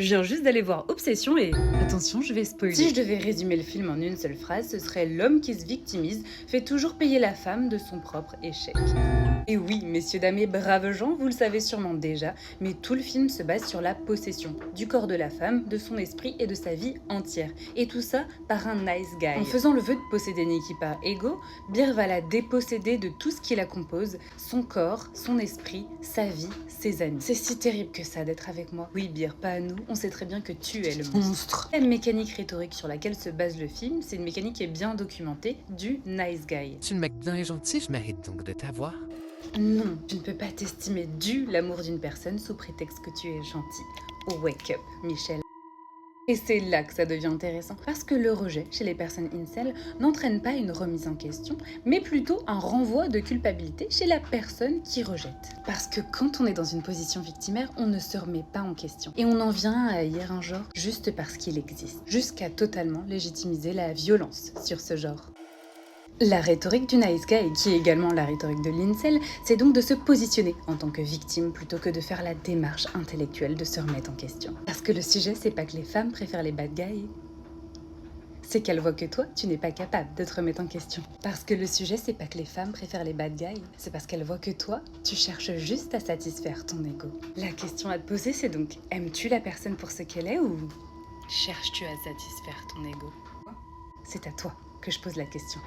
Je viens juste d'aller voir Obsession et... Attention, je vais spoiler. Si je devais résumer le film en une seule phrase, ce serait l'homme qui se victimise fait toujours payer la femme de son propre échec. Et oui, messieurs, dames et braves gens, vous le savez sûrement déjà, mais tout le film se base sur la possession du corps de la femme, de son esprit et de sa vie entière. Et tout ça par un nice guy. En faisant le vœu de posséder Nikki par ego, Bir va la déposséder de tout ce qui la compose, son corps, son esprit, sa vie, ses amis. C'est si terrible que ça d'être avec moi. Oui, Bir, pas à nous, on sait très bien que tu es le monstre. La mécanique rhétorique sur laquelle se base le film, c'est une mécanique qui est bien documentée du nice guy. Tu es le mec bien gentil, je mérite donc de t'avoir. Non, tu ne peux pas t'estimer dû l'amour d'une personne sous prétexte que tu es gentil. Wake up, Michel. Et c'est là que ça devient intéressant, parce que le rejet chez les personnes incel n'entraîne pas une remise en question, mais plutôt un renvoi de culpabilité chez la personne qui rejette. Parce que quand on est dans une position victimaire, on ne se remet pas en question. Et on en vient à haïr un genre juste parce qu'il existe, jusqu'à totalement légitimiser la violence sur ce genre. La rhétorique du nice guy, qui est également la rhétorique de l'incel, c'est donc de se positionner en tant que victime plutôt que de faire la démarche intellectuelle de se remettre en question. Parce que le sujet, c'est pas que les femmes préfèrent les bad guys, c'est qu'elles voient que toi, tu n'es pas capable de te remettre en question. Parce que le sujet, c'est pas que les femmes préfèrent les bad guys, c'est parce qu'elles voient que toi, tu cherches juste à satisfaire ton ego. La question à te poser, c'est donc, aimes-tu la personne pour ce qu'elle est ou cherches-tu à satisfaire ton ego? C'est à toi que je pose la question.